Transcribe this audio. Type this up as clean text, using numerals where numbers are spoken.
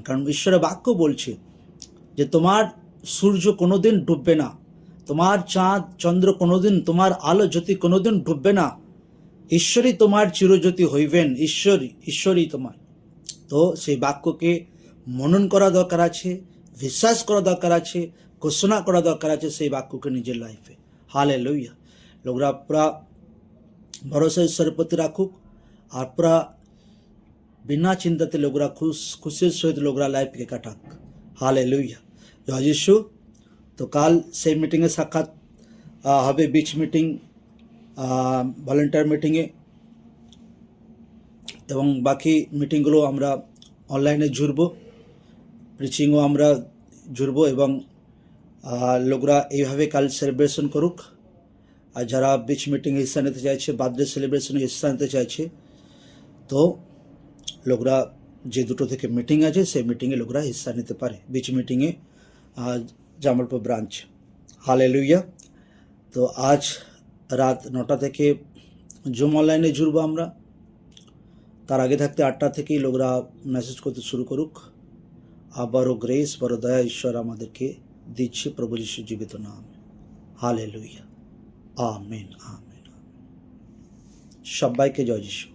কারণ ঈশ্বরের বাক্য বলছে যে তোমার সূর্য কোনোদিন ডুববে না, তোমার চাঁদ চন্দ্র কোনোদিন, তোমার আলো জ্যোতি কোনোদিন ডুববে না। ঈশ্বরই তোমার চিরজ্যোতি হইবেন, ঈশ্বরই তোমার। তো সেই বাক্যকে মনন করা দরকার আছে, বিশ্বাস করা দরকার আছে, ঘোষণা করা দরকার আছে সেই বাক্যকে নিজের লাইফে। हालेलुया। लोगरा पूरा भरोसा ईश्वर प्रति राखुक और पूरा बिना चिंताते लोगरा खुशी सहित लोगरा लाइफ के काटाक। हालेलुया। जय यीशु। तो काल से मीटिंग साक्षात हबे बीच मीटिंग ভলেন্টিয়ার মিটিংয়ে এবং বাকি মিটিংগুলো আমরা অনলাইনে জুড়ব, প্রিচিংও আমরা জুড়ব এবং লোকরা এইভাবে কাল সেলিব্রেশন করুক। আর যারা বিচ মিটিংয়ে হিস্সা নিতে চাইছে, বার্থডে সেলিব্রেশনে হিস্সা নিতে চাইছে, তো লোকরা যে দুটো থেকে মিটিং আছে সেই মিটিংয়ে লোকরা হিস্সা নিতে পারে। বিচ মিটিংয়ে জামালপুর ব্রাঞ্চ। हालेलुया। তো আজ রাত 9টা থেকে জুম অনলাইনে জুড়ব আমরা। তার আগে থাকতে 8টা থেকেই লোকরা মেসেজ করতে শুরু করুক। আবারও গ্রেস, বড় দয়া ঈশ্বর আমাদেরকে দিচ্ছে প্রভু যিশু জীবিত নাম। हालेलुया। आमीन आमीन। সবাইকে জয় যিশু।